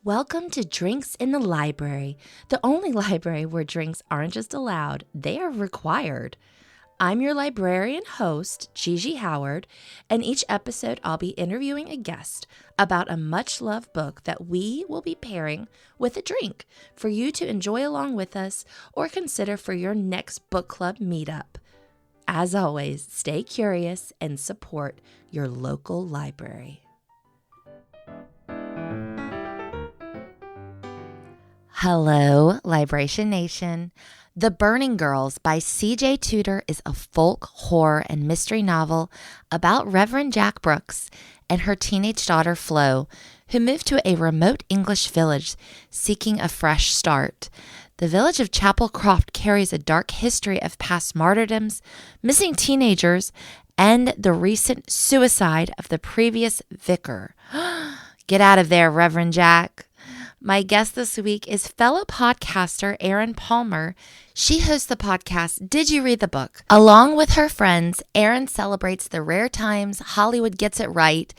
Welcome to Drinks in the Library, the only library where drinks aren't just allowed, they are required. I'm your librarian host, Gigi Howard, and each episode I'll be interviewing a guest about a much-loved book that we will be pairing with a drink for you to enjoy along with us or consider for your next book club meetup. As always, stay curious and support your local library. Hello, Libration Nation. The Burning Girls by C.J. Tudor is a folk, horror, and mystery novel about Reverend Jack Brooks and her teenage daughter Flo, who moved to a remote English village seeking a fresh start. The village of Chapel Croft carries a dark history of past martyrdoms, missing teenagers, and the recent suicide of the previous vicar. Get out of there, Reverend Jack. My guest this week is fellow podcaster Erin Palmer. She hosts the podcast, Did You Read the Book? Along with her friends, Erin celebrates the rare times Hollywood gets it right,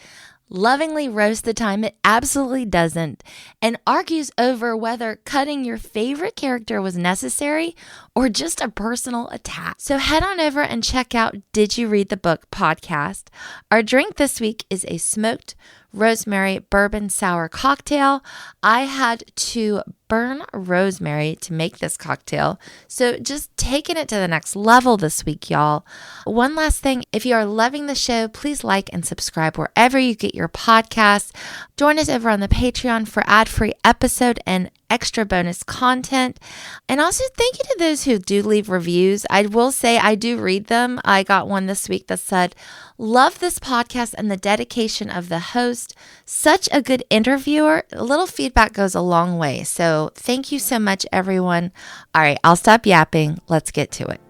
lovingly roasts the time it absolutely doesn't, and argues over whether cutting your favorite character was necessary or just a personal attack. So head on over and check out Did You Read the Book podcast. Our drink this week is a smoked Rosemary bourbon sour cocktail. I had to burn rosemary to make this cocktail, so just taking it to the next level this week, y'all. One last thing, if you are loving the show, please like and subscribe wherever you get your podcasts. Join us over on the Patreon for ad-free episode and extra bonus content. And also thank you to those who do leave reviews. I will say I do read them. I got one this week that said, "Love this podcast and the dedication of the host. Such a good interviewer." A little feedback goes a long way. So thank you so much, everyone. All right, I'll stop yapping. Let's get to it.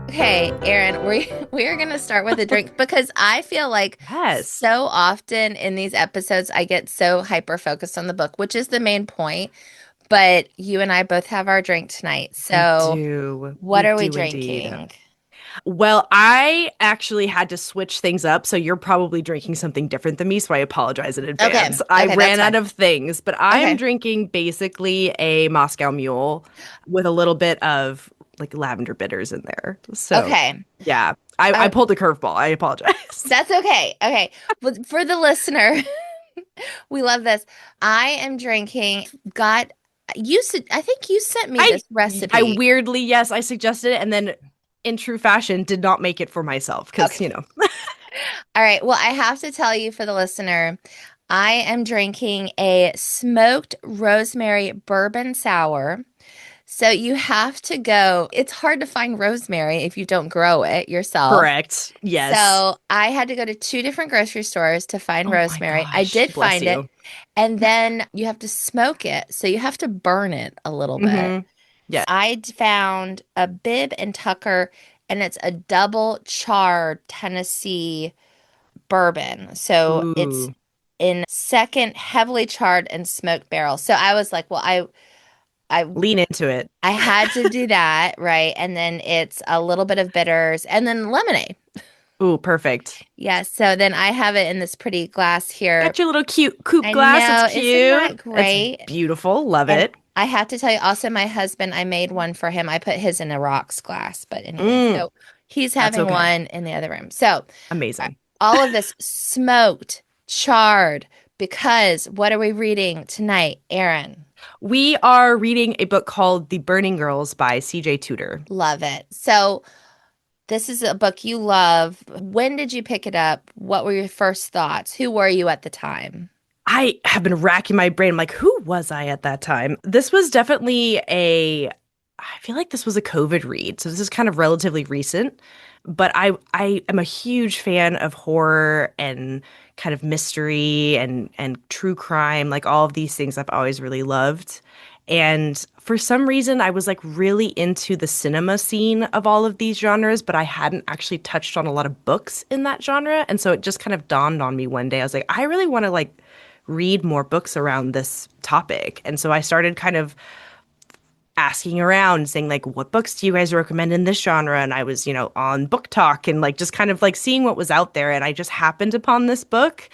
Okay, Erin, we're going to start with a drink because I feel like so often in these episodes, I get so hyper-focused on the book, which is the main point. But you and I both have our drink tonight. So what are we drinking? Indeed. Well, I actually had to switch things up, so you're probably drinking something different than me, so I apologize in advance. I ran out of things, but I am drinking basically a Moscow Mule with a little bit of like lavender bitters in there. So yeah, I pulled a curveball. I apologize. That's okay. Okay. But for the listener, we love this. I am drinking, I think you sent me this recipe. I weirdly, yes, I suggested it, and then in true fashion, did not make it for myself because, you know. All right. Well, I have to tell you for the listener, I am drinking a smoked rosemary bourbon sour. So you have to go. It's hard to find rosemary if you don't grow it yourself. Correct. Yes. So I had to go to 2 different grocery stores to find rosemary. I did find it. And then you have to smoke it. So you have to burn it a little bit. Yeah. I found a Bibb and Tucker, and it's a double charred Tennessee bourbon. So it's in second heavily charred and smoked barrel. So I was like, well, I lean into it. I had to do that, right? And then it's a little bit of bitters and then lemonade. Ooh, perfect. Yeah, so then I have it in this pretty glass here. Got your little cute coupe glass. It's cute. Isn't that great? It's beautiful. Love it. I have to tell you, also, my husband, I made one for him. I put his in a rocks glass, but anyway, so he's having one in the other room. So amazing. All of this smoked, charred, because what are we reading tonight, Erin? We are reading a book called The Burning Girls by C.J. Tudor. Love it. So this is a book you love. When did you pick it up? What were your first thoughts? Who were you at the time? I have been racking my brain. I'm like, who was I at that time? This was definitely I feel like this was a COVID read. So this is kind of relatively recent. But I am a huge fan of horror and kind of mystery and true crime, like all of these things I've always really loved. And for some reason, I was like really into the cinema scene of all of these genres, but I hadn't actually touched on a lot of books in that genre. And so it just kind of dawned on me one day. I was like, I really want to like read more books around this topic. And so I started kind of asking around, saying like, what books do you guys recommend in this genre? And I was, on Book Talk and like just kind of like seeing what was out there. And I just happened upon this book.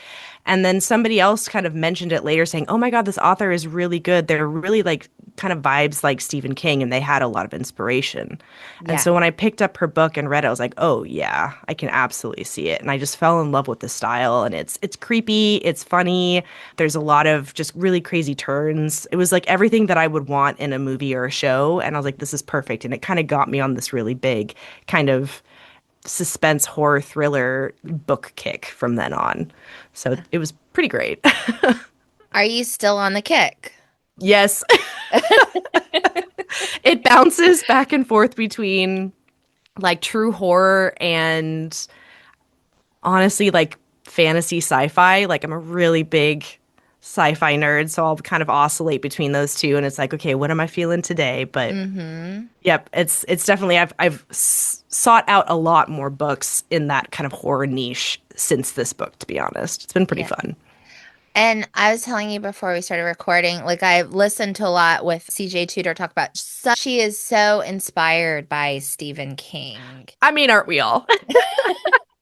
And then somebody else kind of mentioned it later saying, oh my God, this author is really good. They're really like kind of vibes like Stephen King, and they had a lot of inspiration. And Yeah. so when I picked up her book and read it, I was like, oh yeah, I can absolutely see it. And I just fell in love with the style, and it's creepy, it's funny. There's a lot of just really crazy turns. It was like everything that I would want in a movie or a show. And I was like, this is perfect. And it kind of got me on this really big kind of suspense horror thriller book kick from then on. So it was pretty great. Are you still on the kick? Yes. It bounces back and forth between like true horror and honestly like fantasy sci-fi. Like I'm a really big sci-fi nerd, so I'll kind of oscillate between those two and it's like, okay, what am I feeling today? But Mm-hmm. yep, it's definitely I've sought out a lot more books in that kind of horror niche since this book, to be honest. It's been pretty Yeah. fun. And I was telling you before we started recording, like I've listened to a lot with CJ Tudor talk about she is so inspired by Stephen King. I mean, aren't we all?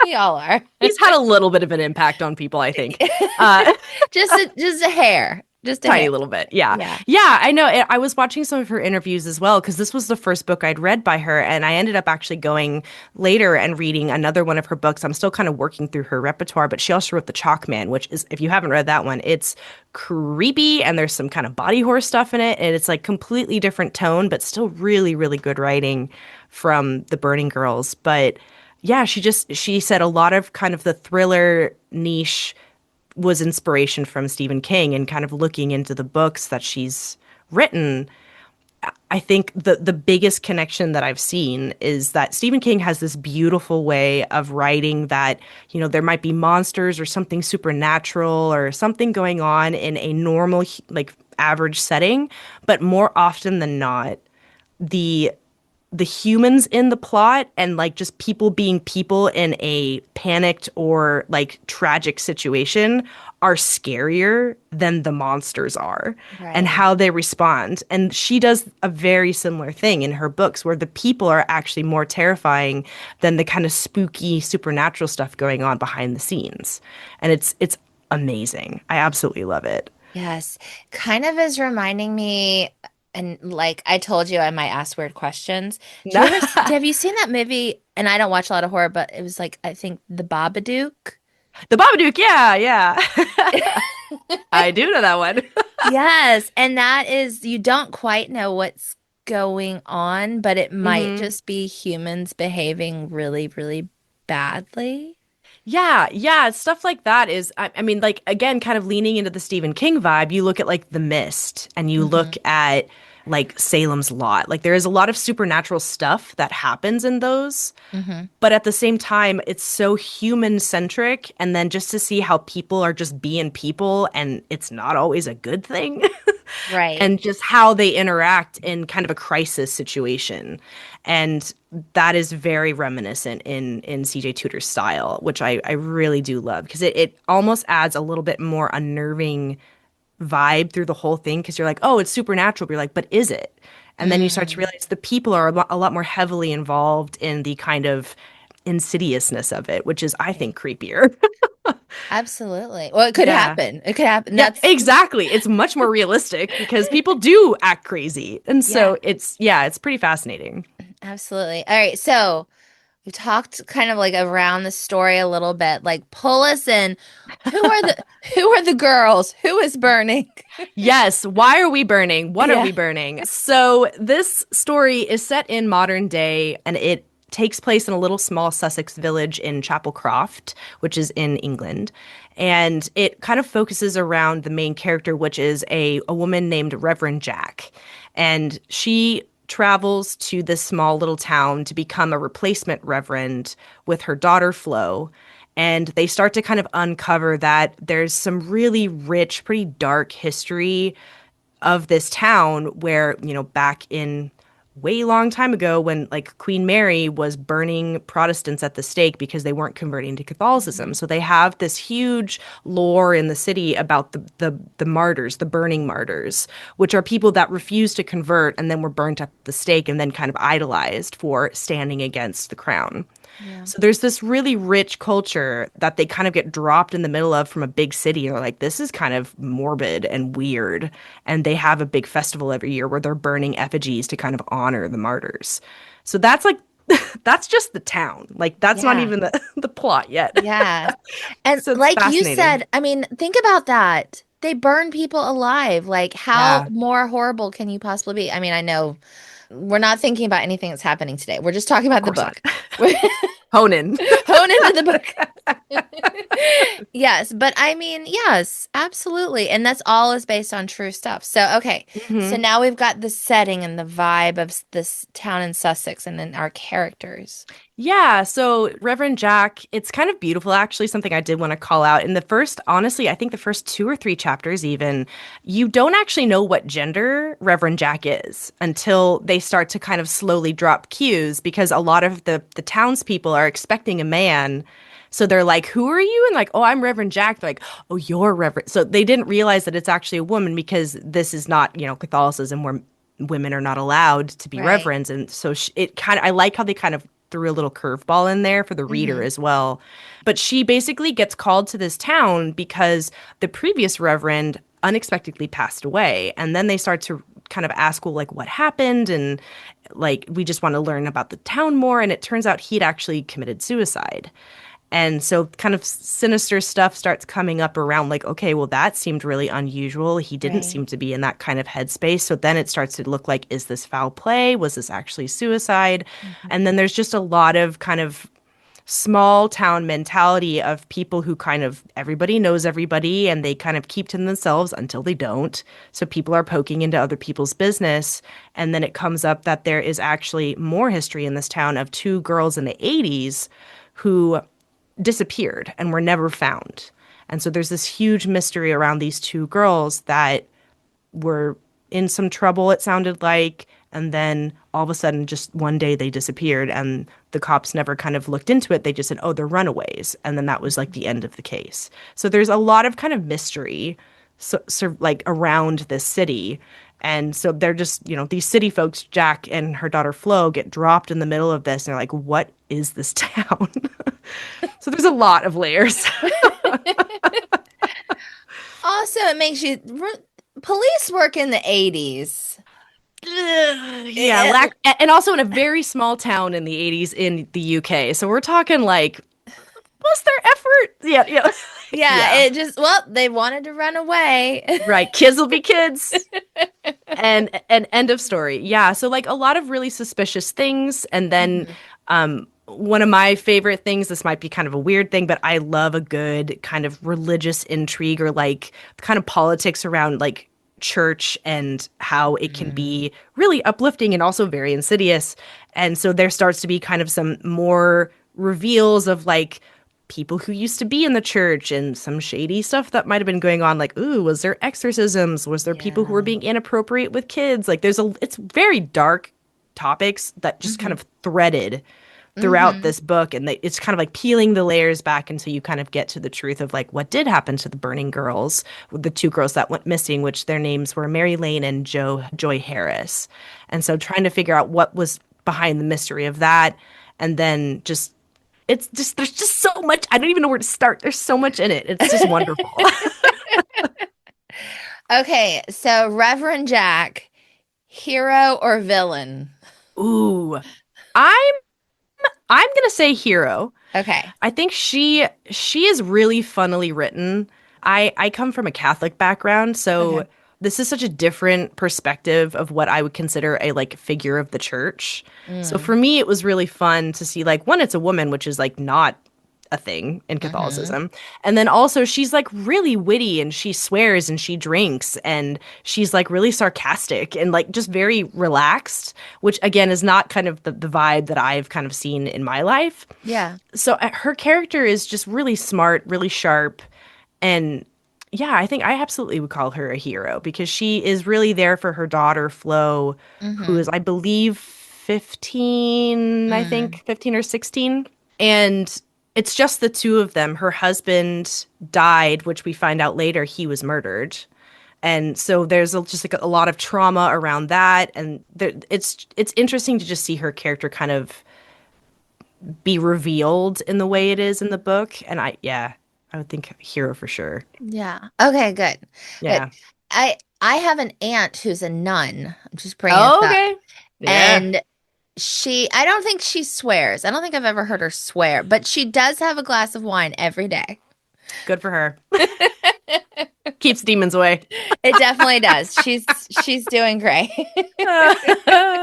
We all are. He's had a little bit of an impact on people, I think. Uh, Just a hair. Just a hair. Tiny little bit. Yeah. Yeah. Yeah, I know. I was watching some of her interviews as well because this was the first book I'd read by her. And I ended up actually going later and reading another one of her books. I'm still kind of working through her repertoire, but she also wrote The Chalk Man, which is, if you haven't read that one, it's creepy and there's some kind of body horror stuff in it. And it's like completely different tone, but still really, really good writing from the Burning Girls. But yeah, she said a lot of kind of the thriller niche was inspiration from Stephen King, and kind of looking into the books that she's written. I think the biggest connection that I've seen is that Stephen King has this beautiful way of writing that, there might be monsters or something supernatural or something going on in a normal, like average setting, but more often than not, the the humans in the plot and like just people being people in a panicked or like tragic situation are scarier than the monsters are and Right. how they respond. And she does a very similar thing in her books where the people are actually more terrifying than the kind of spooky supernatural stuff going on behind the scenes. And it's amazing. I absolutely love it. Yes. Kind of is reminding me, and like I told you, I might ask weird questions. Have you seen that movie? And I don't watch a lot of horror, but it was like, I think The Babadook. The Babadook, yeah, yeah. I do know that one. Yes. And that is, you don't quite know what's going on, but it might hmm just be humans behaving really, really badly. Yeah, yeah, stuff like that is, I mean, like, again, kind of leaning into the Stephen King vibe, you look at, like, The Mist, and you Hmm. look at, like, Salem's Lot. Like, there is a lot of supernatural stuff that happens in those, Hmm. but at the same time, it's so human-centric, and then just to see how people are just being people, and it's not always a good thing. Right. And just how they interact in kind of a crisis situation. And that is very reminiscent in CJ Tudor's style, which I really do love because it almost adds a little bit more unnerving vibe through the whole thing because you're like, oh, it's supernatural. But you're like, but is it? And then you start to Mm. realize the people are a lot more heavily involved in the kind of insidiousness of it, which is, I think, creepier. Absolutely. Well, it could Yeah. happen. It could happen. Yeah, That's, exactly. It's much more realistic because people do act crazy. And yeah, so it's pretty fascinating. absolutely. All right. So we talked kind of like around the story a little bit. Like pull us in. Who are the girls? Who is burning? Yes, why are we burning? What are Yeah. we burning? So this story is set in modern day and it takes place in a little small Sussex village in Chapel Croft, which is in England. And it kind of focuses around the main character, which is a woman named Reverend Jack. And she travels to this small little town to become a replacement reverend with her daughter Flo. And they start to kind of uncover that there's some really rich, pretty dark history of this town where, back in way long time ago when like Queen Mary was burning Protestants at the stake because they weren't converting to Catholicism. Mhm. So they have this huge lore in the city about the martyrs, the burning martyrs, which are people that refused to convert and then were burnt at the stake and then kind of idolized for standing against the crown. Yeah. So there's this really rich culture that they kind of get dropped in the middle of from a big city. And they're like, this is kind of morbid and weird. And they have a big festival every year where they're burning effigies to kind of honor the martyrs. So that's like, that's just the town. Like, that's not Yeah. even the plot yet. Yeah. And So it's like you fascinating. said, I mean, think about that. They burn people alive. Like, how Yeah. more horrible can you possibly be? I mean, I know we're not thinking about anything that's happening today. We're just talking Of about the course not. book. We're Conan. hone into the book. Yes, but I mean, yes, absolutely. And that's all is based on true stuff. So, okay. So hmm now we've got the setting and the vibe of this town in Sussex and then our characters. Yeah, so Reverend Jack, it's kind of beautiful, actually, something I did want to call out. In the first, honestly, I think the first two or three chapters, even, you don't actually know what gender Reverend Jack is until they start to kind of slowly drop cues because a lot of the townspeople are expecting a man. So they're like, who are you? And like, oh, I'm Reverend Jack. They're like, oh, you're Reverend. So they didn't realize that it's actually a woman because this is not, Catholicism where women are not allowed to be Right. reverends. And so it kind of, I like how they kind of threw a little curveball in there for the reader Hmm. as well. But she basically gets called to this town because the previous reverend unexpectedly passed away. And then they start to kind of ask, well, like, what happened? And like, we just want to learn about the town more. And it turns out he'd actually committed suicide. And so kind of sinister stuff starts coming up around like, okay, well, that seemed really unusual. He didn't Right. seem to be in that kind of headspace. So then it starts to look like, is this foul play? Was this actually suicide? And Mhm. then there's just a lot of kind of small town mentality of people who kind of everybody knows everybody and they kind of keep to themselves until they don't. So people are poking into other people's business. And then it comes up that there is actually more history in this town of two girls in the 80s who disappeared and were never found. And so there's this huge mystery around these two girls that were in some trouble, it sounded like. And then all of a sudden, just one day they disappeared and the cops never kind of looked into it. They just said, oh, they're runaways. And then that was like the end of the case. So there's a lot of kind of mystery like around this city. And so they're just, these city folks, Jack and her daughter Flo, get dropped in the middle of this. And they're like, what is this town? So there's a lot of layers. Also, it makes you police work in the 80s. Yeah, and also in a very small town in the 80s in the UK. So we're talking like, was there effort? Yeah, yeah. Yeah, Yeah. it just, well, they wanted to run away. Right. Kids will be kids. And end of story. Yeah. So like a lot of really suspicious things. And then Mhm. one of my favorite things, this might be kind of a weird thing, but I love a good kind of religious intrigue or like kind of politics around like church and how it can Mm. be really uplifting and also very insidious. And so there starts to be kind of some more reveals of like people who used to be in the church and some shady stuff that might have been going on. Like, ooh, was there exorcisms? Was there people who were Yeah. being inappropriate with kids? Like, it's very dark topics that just kind Hmm. of threaded throughout Hmm. this book. And it's kind of like peeling the layers back until you kind of get to the truth of like what did happen to the burning girls, the two girls that went missing, which their names were Mary Lane and Joy Harris. And so trying to figure out what was behind the mystery of that. And then just it's just there's just so much. I don't even know where to start. There's so much in it. It's just wonderful. Okay, so Reverend Jack, hero or villain? Ooh. I'm I'm gonna say hero. Okay. I think she is really funnily written. I come from a Catholic background, Okay. so this is such a different perspective of what I would consider a like figure of the church. So Mm. for me, it was really fun to see like one, it's a woman, which is like not a thing in Hmm. Catholicism. And then also she's like really witty and she swears and she drinks and she's like really sarcastic and like just very relaxed, which again is not kind of the vibe that I've kind of seen in my life. Yeah. So her character is just really smart, really sharp, and yeah, I think I absolutely would call her a hero because she is really there for her daughter, Flo, who Mm-hmm. is, I believe, 15, I Mm. think, 15 or 16. And it's just the two of them. Her husband died, which we find out later he was murdered. And so there's just like a lot of trauma around that. And it's interesting to just see her character kind of be revealed in the way it is in the book. And yeah, I would think hero for sure. Yeah. Okay, good. Good. Yeah. I have an aunt who's a nun. I'm just bringing this Oh, up. okay. Yeah. And I don't think she swears. I don't think I've ever heard her swear, but she does have a glass of wine every day. Good for her. Keeps demons away. It definitely does. She's doing great.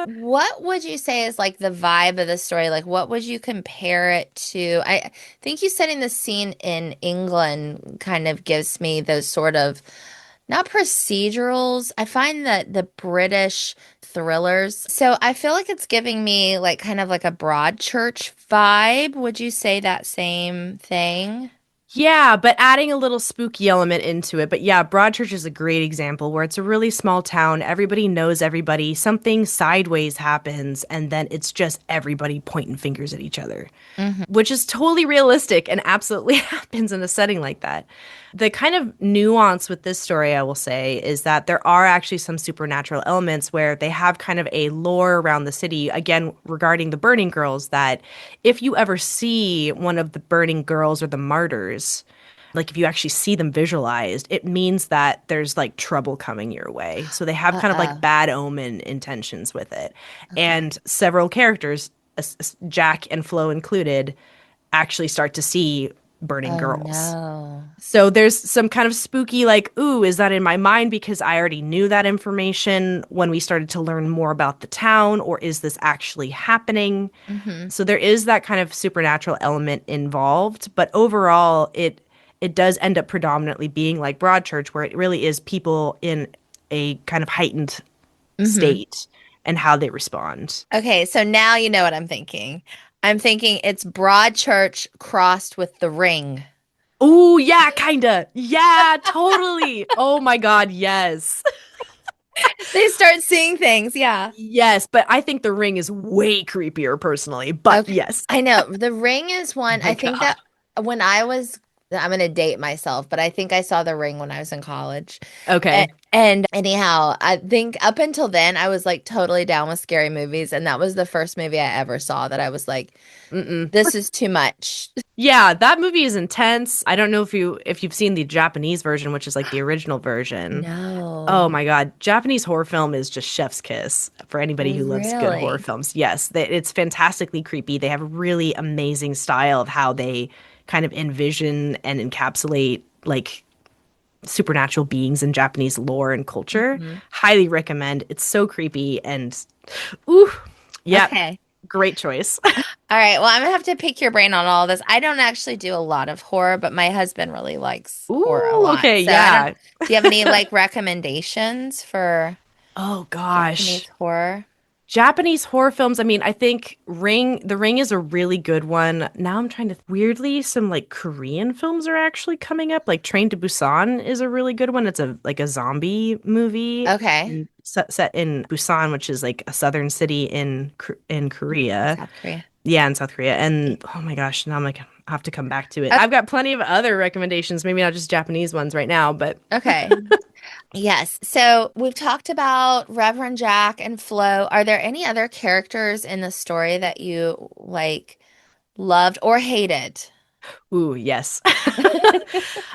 What would you say is like the vibe of the story? Like, what would you compare it to? I think you setting the scene in England kind of gives me those sort of not procedurals. I find that the British thrillers. So I feel like it's giving me like kind of like a Broadchurch vibe. Would you say that same thing? Yeah, but adding a little spooky element into it. But yeah, Broadchurch is a great example where it's a really small town. Everybody knows everybody. Something sideways happens, and then it's just everybody pointing fingers at each other, Hmm. which is totally realistic and absolutely happens in a setting like that. The kind of nuance with this story, I will say, is that there are actually some supernatural elements where they have kind of a lore around the city, again, regarding the burning girls, that if you ever see one of the burning girls or the martyrs, like if you actually see them visualized, it means that there's like trouble coming your way. So they have kind of like Uh-oh. bad omen intentions with it. Okay. And several characters, Jack and Flo included, actually start to see burning Oh girls. no. So there's some kind of spooky, like, ooh, is that in my mind because I already knew that information when we started to learn more about the town, or is this actually happening? Hmm. So there is that kind of supernatural element involved, but overall, it does end up predominantly being like Broadchurch, where it really is people in a kind of heightened Hmm. state and how they respond. Okay, so now you know what I'm thinking. I'm thinking it's Broadchurch crossed with the Ring. Ooh, yeah, kinda. Yeah, totally. Oh my God, yes. They start seeing things, yeah. Yes, but I think The Ring is way creepier personally. But Okay. yes. I know. The Ring is one, My I think that God. when I'm going to date myself, but I think I saw The Ring when I was in college. Okay. And anyhow, I think up until then, I was like totally down with scary movies. And that was the first movie I ever saw that I was like, Mm-mm. this is too much. Yeah, that movie is intense. I don't know if you've seen the Japanese version, which is like the original version. Oh No, my God, Japanese horror film is just chef's kiss for anybody who loves good horror really? films. Yes, it's fantastically creepy. They have a really amazing style of how they kind of envision and encapsulate like supernatural beings in Japanese lore and culture. Hmm. Highly recommend. It's so creepy and ooh, yeah, Okay. great choice. All right. Well, I'm gonna have to pick your brain on all this. I don't actually do a lot of horror, but my husband really likes horror a Ooh, lot. okay, So I don't, yeah. do you have any like recommendations for Oh Japanese gosh. horror? Japanese horror films, I mean, I think The Ring is a really good one. Now I'm trying to weirdly some like Korean films are actually coming up. Like Train to Busan is a really good one. It's a like a zombie movie Okay. set in Busan, which is like a southern city in Korea. South Korea. Yeah, in South Korea. And oh my gosh, now I'm like I have to come back to it. O- I've got plenty of other recommendations, maybe not just Japanese ones right now, but Okay. Yes. So we've talked about Reverend Jack and Flo. Are there any other characters in the story that you like loved or hated? ooh, yes.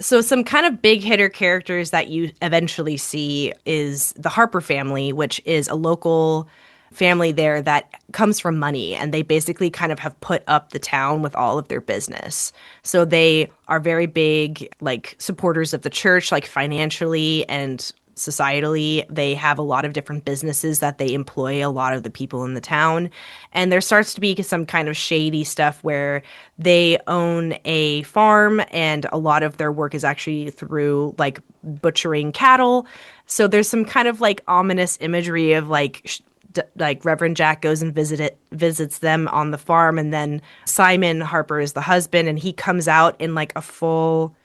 So some kind of big hitter characters that you eventually see is the Harper family, which is a local family there that comes from money, and they basically kind of have put up the town with all of their business. So they are very big like supporters of the church, like financially and societally. They have a lot of different businesses that they employ a lot of the people in the town. And there starts to be some kind of shady stuff where they own a farm and a lot of their work is actually through like butchering cattle. So there's some kind of like ominous imagery of like Reverend Jack goes and visits them on the farm, and then Simon Harper is the husband, and he comes out in like a full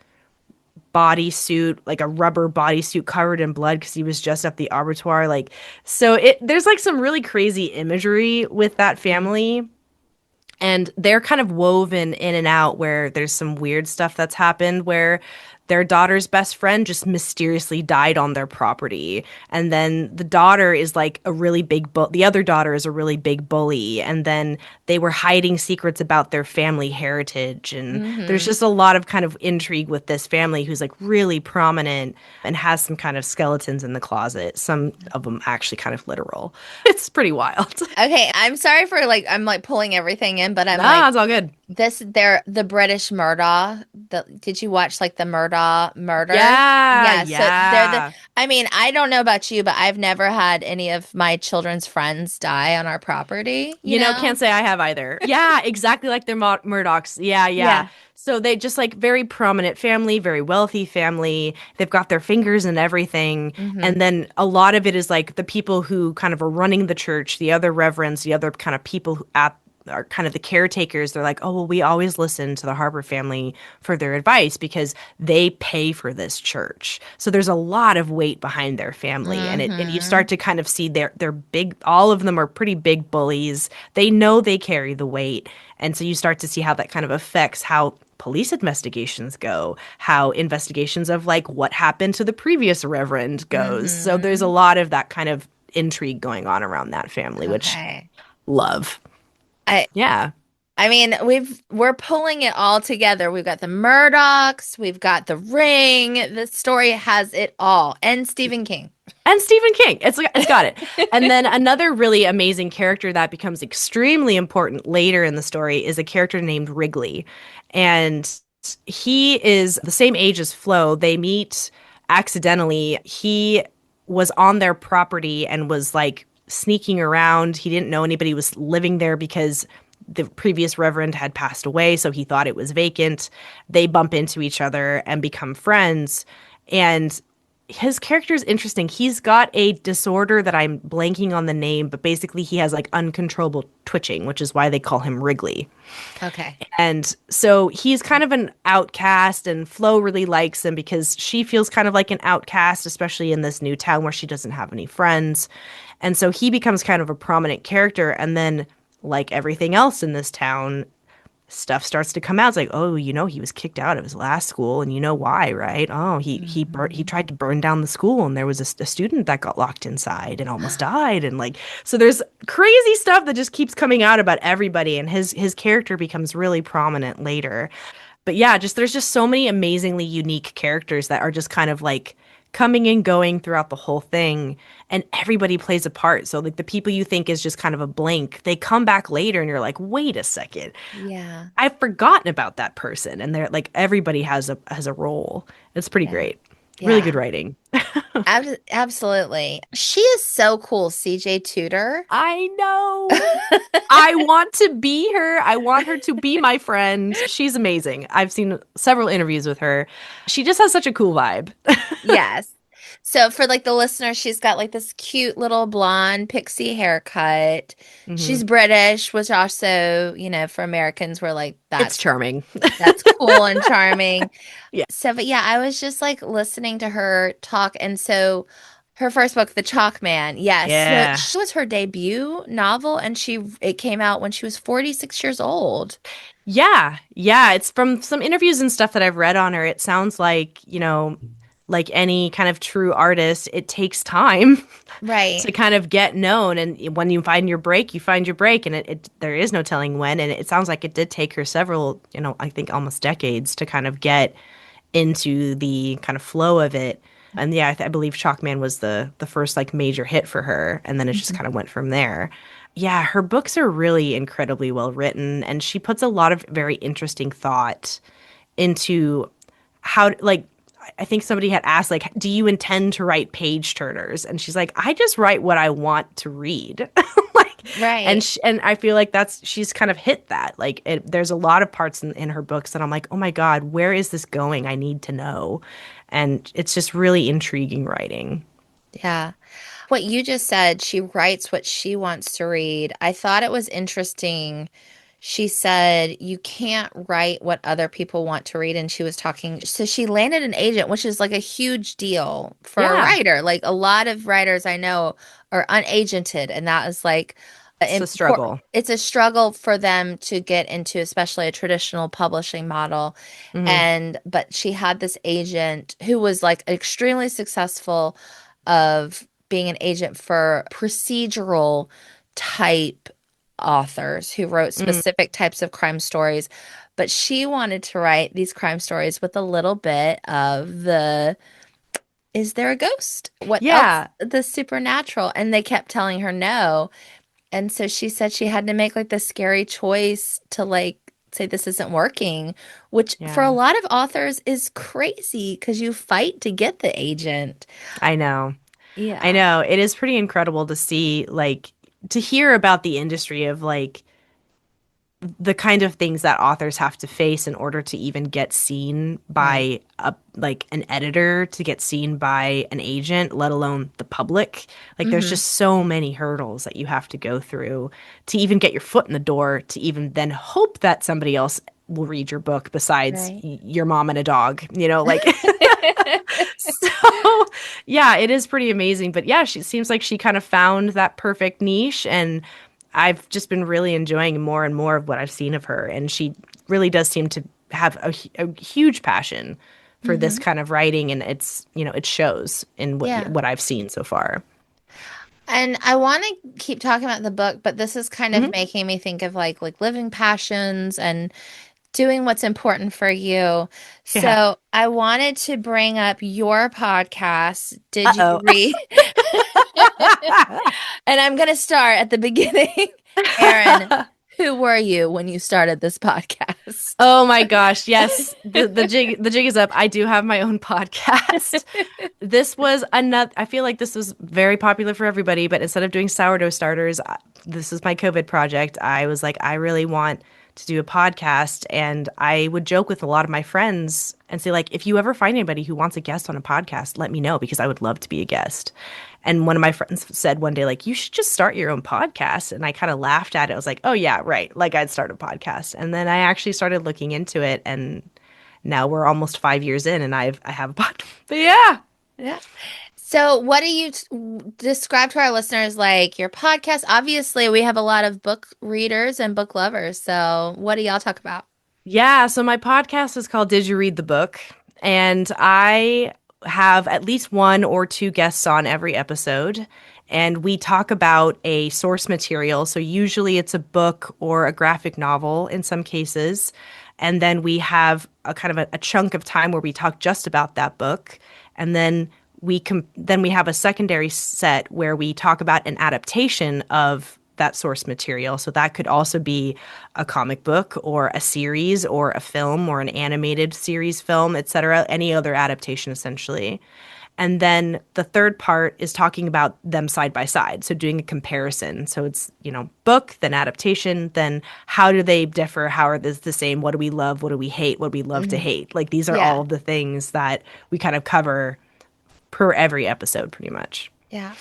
bodysuit, like a rubber bodysuit covered in blood because he was just at the abattoir. Like, so there's like some really crazy imagery with that family. And they're kind of woven in and out where there's some weird stuff that's happened where their daughter's best friend just mysteriously died on their property. And then the daughter is like a really the other daughter is a really big bully. And then they were hiding secrets about their family heritage. And there's Mm-hmm. just a lot of kind of intrigue with this family who's like really prominent and has some kind of skeletons in the closet. Some of them actually kind of literal. It's pretty wild. Okay, I'm sorry for like I'm like pulling everything in, but I'm Nah, like it's all good. they're the British Murdaugh. Did you watch like the Murdaugh murders? Yeah, Yeah, so they're yeah. I mean, I don't know about you, but I've never had any of my children's friends die on our property, you You know, know? can't say I have either. Yeah, exactly like their Murdochs. Yeah, yeah. Yeah. So they just like very prominent family, very wealthy family. They've got their fingers in everything. Mm-hmm. And then a lot of it is like the people who kind of are running the church, the other reverends, the other kind of people who at are kind of the caretakers. They're like, oh, well, we always listen to the Harper family for their advice because they pay for this church. So there's a lot of weight behind their family. And you Mm-hmm. start to kind of see they're big, all of them are pretty big bullies. They know they carry the weight. And so you start to see how that kind of affects how police investigations go, how investigations of like what happened to the previous reverend goes. So there's a Mm-hmm. lot of that kind of intrigue going on around that family, which Okay. love. I Yeah. I mean, we're pulling it all together. We've got the Murdochs, we've got the Ring. The story has it all, and Stephen King. And Stephen King. It's got it. And then another really amazing character that becomes extremely important later in the story is a character named Wrigley. And he is the same age as Flo. They meet accidentally. He was on their property and was like sneaking around. He didn't know anybody was living there because the previous reverend had passed away, so he thought it was vacant. They bump into each other and become friends. And his character is interesting. He's got a disorder that I'm blanking on the name, but basically he has like uncontrollable twitching, which is why they call him Wrigley. Okay. And so he's kind of an outcast, and Flo really likes him because she feels kind of like an outcast, especially in this new town where she doesn't have any friends. And so he becomes kind of a prominent character. And then, like everything else in this town, stuff starts to come out. It's like, oh, you know, he was kicked out of his last school, and you know why, right? Oh, he Mhm. tried to burn down the school, and there was a student that got locked inside and almost died, and like, so there's crazy stuff that just keeps coming out about everybody, and his character becomes really prominent later. But yeah, just there's just so many amazingly unique characters that are just kind of like coming and going throughout the whole thing, and everybody plays a part. So like the people you think is just kind of a blank, they come back later and you're like, "Wait a second. Yeah. I've forgotten about that person." And they're like everybody has a role. It's pretty Yeah. great. Really Yeah. good writing. Absolutely. She is so cool, CJ Tudor. I know. I want to be her. I want her to be my friend. She's amazing. I've seen several interviews with her. She just has such a cool vibe. Yes. So for like the listener, she's got like this cute little blonde pixie haircut. Hmm. She's British, which also, for Americans, we're like, It's charming. that's cool and charming. Yeah. So, but yeah, I was just like listening to her talk. And so her first book, The Chalk Man, yes. So Yeah. she was her debut novel, and it came out when she was 46 years old. Yeah. Yeah. It's from some interviews and stuff that I've read on her. It sounds like, like any kind of true artist, it takes time Right. to kind of get known. And when you find your break, you find your break. And there is no telling when. And it sounds like it did take her several, I think almost decades to kind of get into the kind of flow of it. And yeah, I believe Chalkman was the first like major hit for her. And then it just kind of went from there. Yeah, her books are really incredibly well written. And she puts a lot of very interesting thought into how, like, I think somebody had asked, like, do you intend to write page turners? And she's like, I just write what I want to read. Like, Right. and I feel like she's kind of hit that. Like, there's a lot of parts in her books that I'm like, oh my God, where is this going? I need to know. And it's just really intriguing writing. Yeah. What you just said, she writes what she wants to read. I thought it was interesting. she said, you can't write what other people want to read. And she was talking, so she landed an agent, which is like a huge deal for a Yeah, writer. Like a lot of writers I know are unagented, and that is like it's a important. struggle. It's a struggle for them to get into, especially a traditional publishing model. Hmm. But she had this agent who was like extremely successful of being an agent for procedural type authors who wrote Hmm. specific types of crime stories. But she wanted to write these crime stories with a little bit of the, is there a ghost? What else? Yeah, The supernatural. And they kept telling her no. And so she said she had to make like the scary choice to like say this isn't working, which for a yeah, lot of authors is crazy because you fight to get the agent. I know. I Yeah. know. It is pretty incredible to see, like, to hear about the industry of like the kind of things that authors have to face in order to even get seen Right. by a like an editor, to get seen by an agent, let alone the public. Like there's Hmm. just so many hurdles that you have to go through to even get your foot in the door, to even then hope that somebody else will read your book besides Right. your mom and a dog, like so yeah, it is pretty amazing. But yeah, she seems like she kind of found that perfect niche, and I've just been really enjoying more and more of what I've seen of her. And she really does seem to have a huge passion for this Hmm. kind of writing, and it shows in Yeah. what I've seen so far. And I want to keep talking about the book, but this is kind of Hmm. making me think of like living passions and doing what's important for you. Yeah. So I wanted to bring up your podcast. Did you Uh-oh. read? And I'm going to start at the beginning. Erin, who were you when you started this podcast? Oh my gosh, yes. The jig is up. I do have my own podcast. This was another, I feel like this was very popular for everybody, but instead of doing sourdough starters, this is my COVID project. I was like, I really want to do a podcast. And I would joke with a lot of my friends and say, like, if you ever find anybody who wants a guest on a podcast, let me know because I would love to be a guest. And one of my friends said one day, like, you should just start your own podcast. And I kind of laughed at it. I was like, oh, yeah, right. Like, I'd start a podcast. And then I actually started looking into it. And now we're almost 5 years in, and I have a podcast. But yeah. Yeah. So, what do you describe to our listeners like your podcast? Obviously, we have a lot of book readers and book lovers. So, what do y'all talk about? Yeah, so my podcast is called Did You Read the Book? And I have at least one or two guests on every episode. And we talk about a source material. So usually it's a book or a graphic novel in some cases. And then we have a kind of a chunk of time where we talk just about that book. And then we have a secondary set where we talk about an adaptation of that source material. So that could also be a comic book or a series or a film or an animated series film, etc., any other adaptation essentially. And then the third part is talking about them side by side. So doing a comparison. So it's, book, then adaptation, then how do they differ? How are they the same? What do we love? What do we hate? What do we love to Hmm. hate? Like these are Yeah. all of the things that we kind of cover per every episode pretty much. Yeah.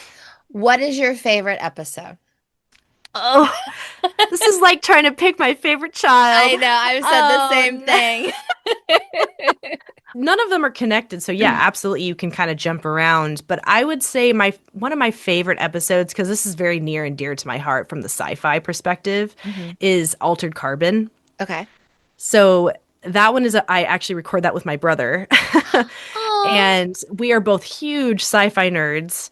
What is your favorite episode? Oh, this is like trying to pick my favorite child. I know, I've said the Oh, same thing. none of them are connected. So yeah, absolutely you can kind of jump around, but I would say my one of my favorite episodes, because this is very near and dear to my heart from the sci-fi perspective, Hmm. is Altered Carbon. Okay. So that one I actually record that with my brother. Oh, And we are both huge sci-fi nerds.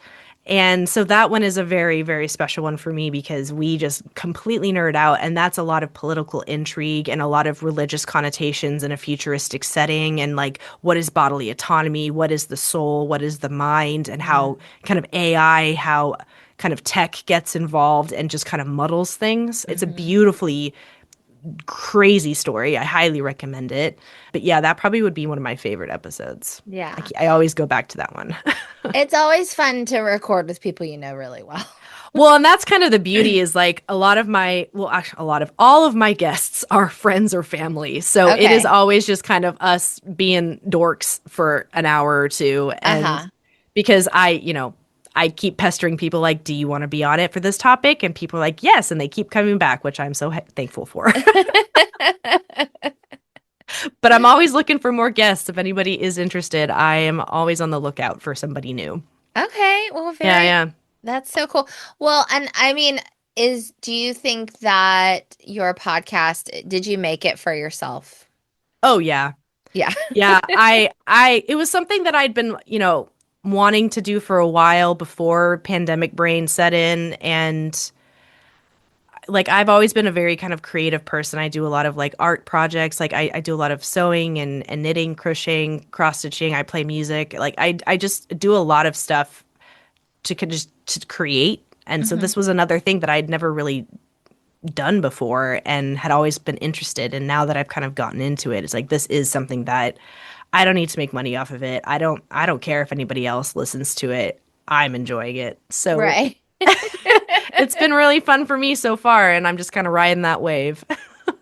And so that one is a very, very special one for me because we just completely nerd out. And that's a lot of political intrigue and a lot of religious connotations in a futuristic setting. And like, what is bodily autonomy? What is the soul? What is the mind? And how kind of AI, how kind of tech gets involved and just kind of muddles things. It's a mm-hmm. beautifully crazy story. I highly recommend it. But yeah, that probably would be one of my favorite episodes. Yeah. I always go back to that one. It's always fun to record with people you know really well. Well, and that's kind of the beauty is like a lot of my, well, actually, a lot of all of my guests are friends or family. So it is Okay. always just kind of us being dorks for an hour or two. And Uh-huh. because I keep pestering people like, do you want to be on it for this topic? And people are like, yes. And they keep coming back, which I'm so thankful for. But I'm always looking for more guests. If anybody is interested, I am always on the lookout for somebody new. Okay, well, Yeah, very, yeah. that's so cool. Well, and I mean, do you think that your podcast, did you make it for yourself? Oh, yeah. Yeah. Yeah, it was something that I'd been, wanting to do for a while before pandemic brain set in. And like, I've always been a very kind of creative person. I do a lot of like art projects. Like, I do a lot of sewing and knitting, crocheting, cross stitching. I play music. Like, I just do a lot of stuff just to create. And so Hmm. this was another thing that I'd never really done before and had always been interested. And now that I've kind of gotten into it, it's like this is something that I don't need to make money off of it. I don't care if anybody else listens to it. I'm enjoying it. So Right. it's been really fun for me so far, and I'm just kind of riding that wave.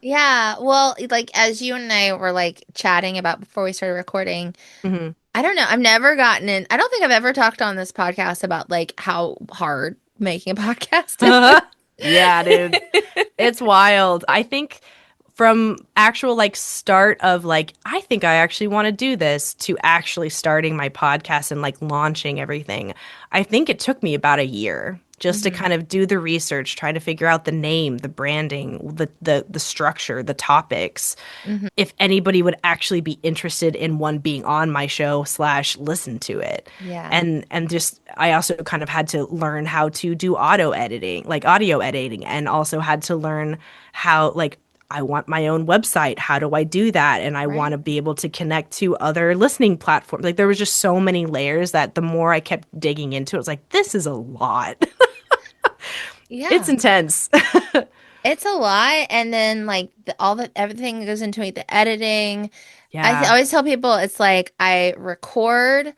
Yeah. Well, like as you and I were like chatting about before we started recording, Hmm. I don't know. I've never gotten in. I don't think I've ever talked on this podcast about like how hard making a podcast Yeah, dude. It's wild. I think from actual like start of like I think I actually want to do this to actually starting my podcast and like launching everything. I think it took me about a year just to Hmm. kind of do the research, try to figure out the name, the branding, the structure, the topics. Hmm. If anybody would actually be interested in one being on my show slash listen to it. Yeah. And just I also kind of had to learn how to do audio editing, and also had to learn how like I want my own website. How do I do that? And I want Right. to be able to connect to other listening platforms. Like there was just so many layers that the more I kept digging into it, was like, this is a lot. It's Yeah. intense. It's a lot. And then like all the everything that goes into it, the editing. Yeah. Always tell people it's like I record,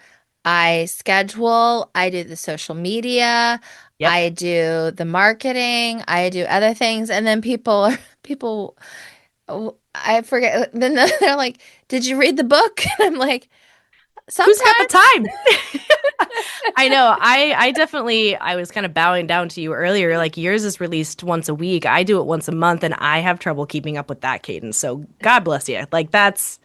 I schedule, I do the social media, Yep. I do the marketing, I do other things, and then people, oh, I forget. Then they're like, "Did you read the book?" And I'm like, Who's got the "Sometimes." time? I know. I definitely I was kind of bowing down to you earlier. Like yours is released once a week. I do it once a month and I have trouble keeping up with that cadence. So God bless you. Like that's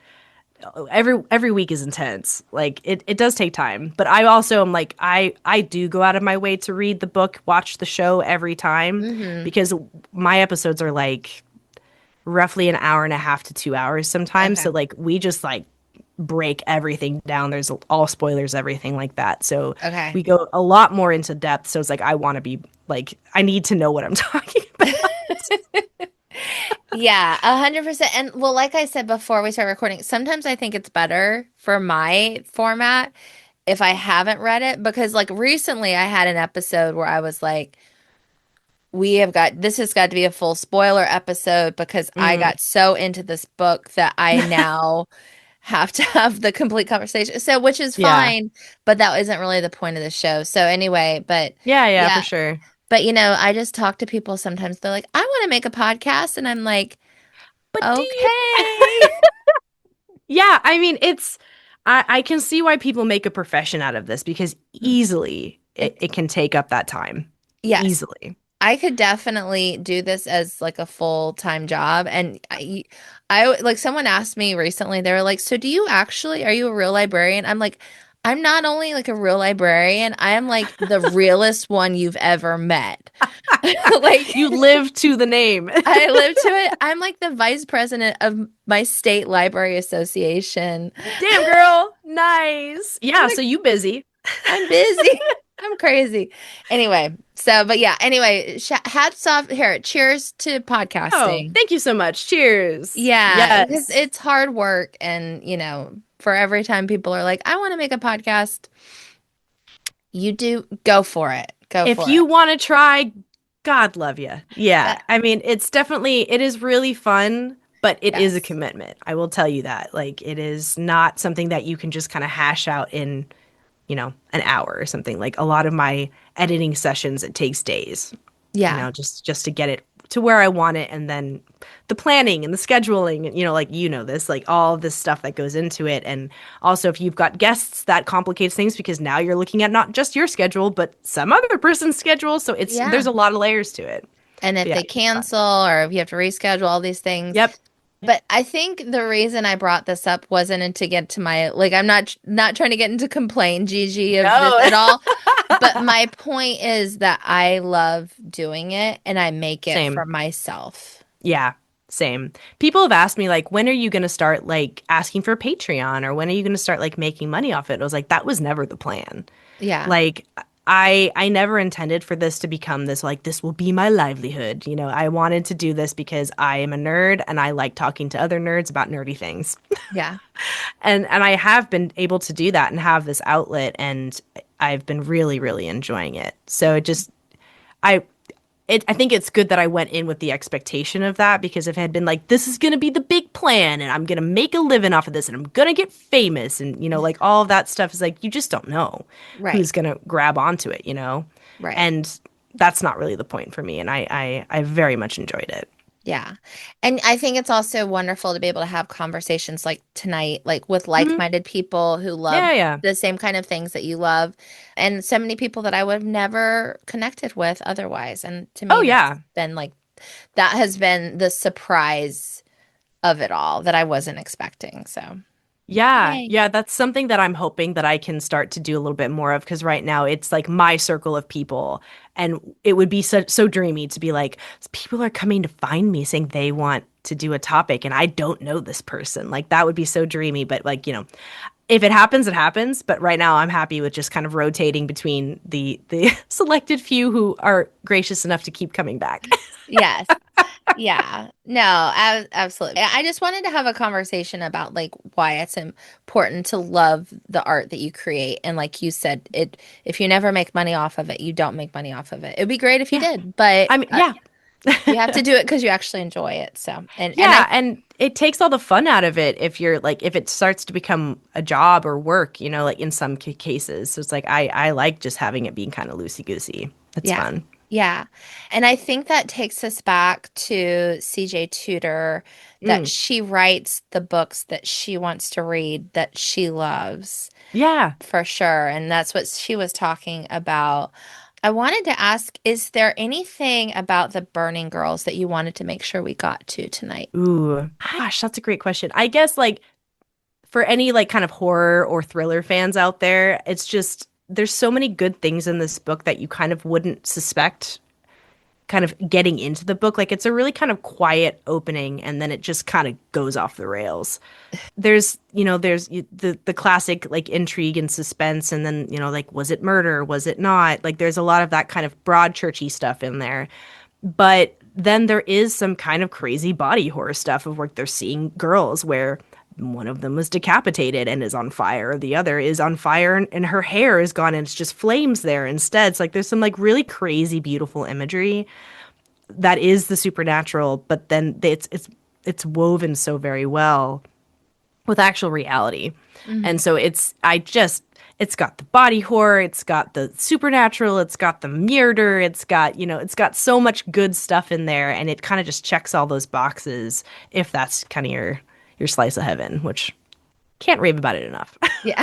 every week is intense. Like it does take time. But I also am like I do go out of my way to read the book, watch the show every time Hmm. because my episodes are like roughly an hour and a half to 2 hours sometimes. Okay. So like we just like break everything down. There's all spoilers, everything like that. So Okay. we go a lot more into depth. So it's like I want to be like I need to know what I'm talking about. Yeah, 100%. And well, like I said before we start recording, sometimes I think it's better for my format if I haven't read it because like recently I had an episode where I was like, this has got to be a full spoiler episode because I Mm. got so into this book that I now have to have the complete conversation. So, which is Yeah. fine, but that isn't really the point of the show. So anyway, but Yeah, yeah, for yeah, sure. but I just talk to people sometimes. They're like, I want to make a podcast. And I'm like, But do you? okay. Yeah, I mean, I can see why people make a profession out of this because easily It, it can take up that time. yes, Easily. I could definitely do this as like a full-time job. And like someone asked me recently, they were like, so are you a real librarian? I'm like, I'm not only like a real librarian, I am like the realest one you've ever met. Like You live to the name. I live to it. I'm like the vice president of my state library association. Damn, girl. Nice. I'm Yeah, like, so you busy. I'm busy. I'm crazy. Anyway, anyway, hats off here. Cheers to Oh, podcasting. thank you so much. Cheers. Yeah, because Yes. it's hard work. And, for every time people are like, I want to make a podcast, you do go for it. Go If for it. you want to try, God love you. Yeah. That, I mean, it is really fun, but it is a yes. commitment. I will tell you that. Like, it is not something that you can just kind of hash out in, an hour or something. Like, a lot of my editing sessions, it takes days, Yeah. just to get it to where I want it, and then the planning and the scheduling, and like this, like all of this stuff that goes into it. And also if you've got guests, that complicates things because now you're looking at not just your schedule but some other person's schedule, so there's Yeah. a lot of layers to it. And But if yeah, they it's fun. cancel or if you have to reschedule all these things. Yep. But I think the reason I brought this up wasn't to get to my, like, I'm not trying to get into complain, Gigi, of this No. at all. But my point is that I love doing it and I make it for Same. myself. Yeah, same. People have asked me like, when are you going to start like asking for Patreon, or when are you going to start like making money off it? I was like, that was never the plan. Yeah. Like I never intended for this to become this, like, this will be my livelihood. I wanted to do this because I am a nerd and I like talking to other nerds about nerdy things. Yeah. And I have been able to do that and have this outlet, and I've been really, really enjoying it. So I I think it's good that I went in with the expectation of that, because if it had been like, this is going to be the big plan and I'm going to make a living off of this and I'm going to get famous and, like all of that stuff, is like, you just don't know Right. who's going to grab onto it. Right. And that's not really the point for me. And I very much enjoyed it. Yeah. And I think it's also wonderful to be able to have conversations like tonight, like with Hmm. like-minded people who love Yeah, yeah. the same kind of things that you love, and so many people that I would have never connected with otherwise. And to Oh, me, that's yeah. been like, that has been the surprise of it all that I wasn't expecting. So, Yeah, yay. yeah, that's something that I'm hoping that I can start to do a little bit more of, because right now it's like my circle of people, and it would be so dreamy to be like, people are coming to find me saying they want to do a topic and I don't know this person. Like that would be so dreamy, but like, if it happens, it happens. But right now I'm happy with just kind of rotating between the selected few who are gracious enough to keep coming back. Yes. Yeah. No, absolutely. I just wanted to have a conversation about like why it's important to love the art that you create. And like you said, if you never make money off of it, you don't make money off of it. It'd be great if you Yeah. did, but I mean, yeah. you have to do it because you actually enjoy it. So, and Yeah, I, and it takes all the fun out of it if you're like, if it starts to become a job or work, like in some cases. So it's like I like just having it being kind of loosey goosey. It's yeah. fun. Yeah. And I think that takes us back to CJ Tudor, that Mm. she writes the books that she wants to read, that she loves. Yeah. For sure. And that's what she was talking about. I wanted to ask, is there anything about the Burning Girls that you wanted to make sure we got to tonight? Ooh, gosh, that's a great question. I guess like for any like kind of horror or thriller fans out there, it's just there's so many good things in this book that you kind of wouldn't suspect kind of getting into the book. Like it's a really kind of quiet opening and then it just kind of goes off the rails. There's the classic like intrigue and suspense, and then, like, was it murder? Was it not? Like there's a lot of that kind of broad churchy stuff in there. But then there is some kind of crazy body horror stuff of like they're seeing girls where one of them was decapitated and is on fire. The other is on fire and her hair is gone and it's just flames there instead. It's like there's some like really crazy, beautiful imagery that is the supernatural, but then it's woven so very well with actual reality. And Mhm. so it's got the body horror, it's got the supernatural, it's got the murder, it's got so much good stuff in there, and it kind of just checks all those boxes if that's kind of your slice of heaven, which can't rave about it enough. Yeah.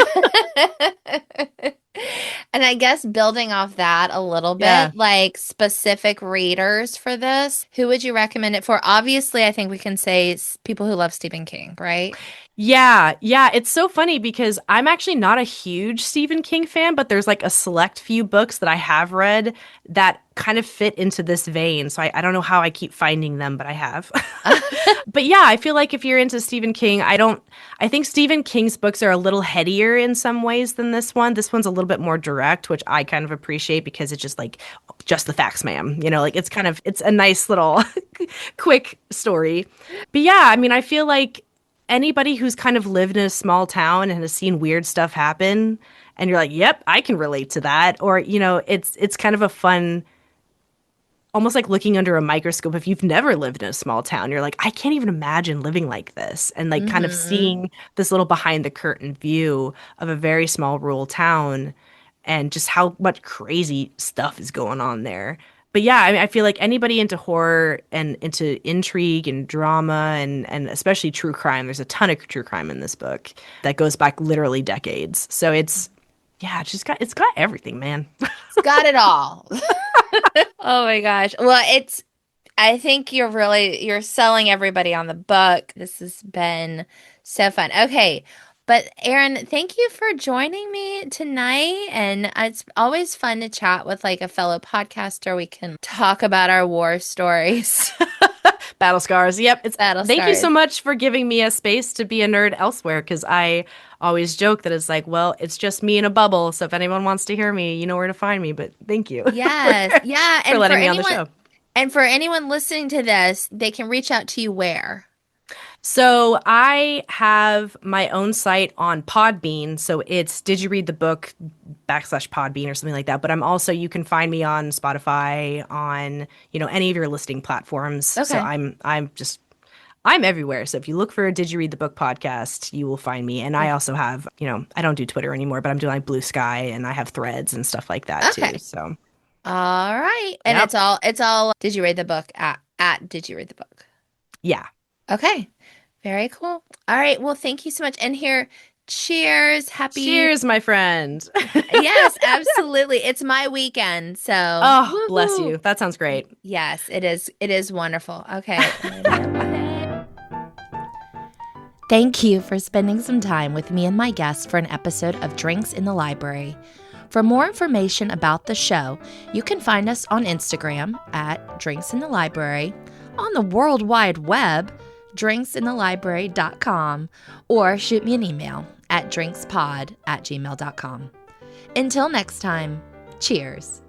And I guess building off that a little Yeah. bit, like specific readers for this, who would you recommend it for? Obviously, I think we can say people who love Stephen King, right? Yeah, yeah, it's so funny because I'm actually not a huge Stephen King fan, but there's like a select few books that I have read that kind of fit into this vein. So I don't know how I keep finding them, but I have. But yeah, I feel like if you're into Stephen King, I think Stephen King's books are a little headier in some ways than this one. This one's a little bit more direct, which I kind of appreciate because it's just like, just the facts, ma'am. Like it's a nice little quick story. But yeah, I mean, I feel like anybody who's kind of lived in a small town and has seen weird stuff happen, and you're like, yep, I can relate to that. Or, it's kind of a fun, almost like looking under a microscope. If you've never lived in a small town, you're like, I can't even imagine living like this. And like kind of Hmm. seeing this little behind the curtain view of a very small rural town and just how much crazy stuff is going on there. But yeah, I mean, I feel like anybody into horror and into intrigue and drama and especially true crime, there's a ton of true crime in this book that goes back literally decades. So yeah, it's got everything, man. It's got it all. Oh my gosh. Well, I think you're selling everybody on the book. This has been so fun. Okay. But Erin, thank you for joining me tonight. And it's always fun to chat with like a fellow podcaster. We can talk about our war stories. Battle scars. Yep. Battle Thank you so scars. much for giving me a space to be a nerd elsewhere because I always joke that it's like, well, it's just me in a bubble. So if anyone wants to hear me, you know where to find me. But thank you Yes. Yeah. for letting me on the show. And for anyone listening to this, they can reach out to you where? So I have my own site on Podbean. So it's Did You Read the Book /Podbean or something like that. But you can find me on Spotify, on, any of your listing platforms. So Okay. I'm everywhere. So if you look for a Did You Read the Book podcast, you will find me. And I also have, I don't do Twitter anymore, but I'm doing like Blue Sky and I have threads and stuff like that Okay. too. So All right. And yep. it's all Did You Read the Book at Did You Read the Book? Yeah. Okay. Very cool. All right. Well, thank you so much. And here, cheers. Cheers, my friend. Yes, absolutely. It's my weekend. So, Oh, bless woohoo. you. That sounds great. Yes, it is. It is wonderful. Okay. Thank you for spending some time with me and my guests for an episode of Drinks in the Library. For more information about the show, you can find us on Instagram at Drinks in the Library, on the World Wide Web, drinksinthelibrary.com, or shoot me an email at drinkspod@gmail.com. Until next time, cheers.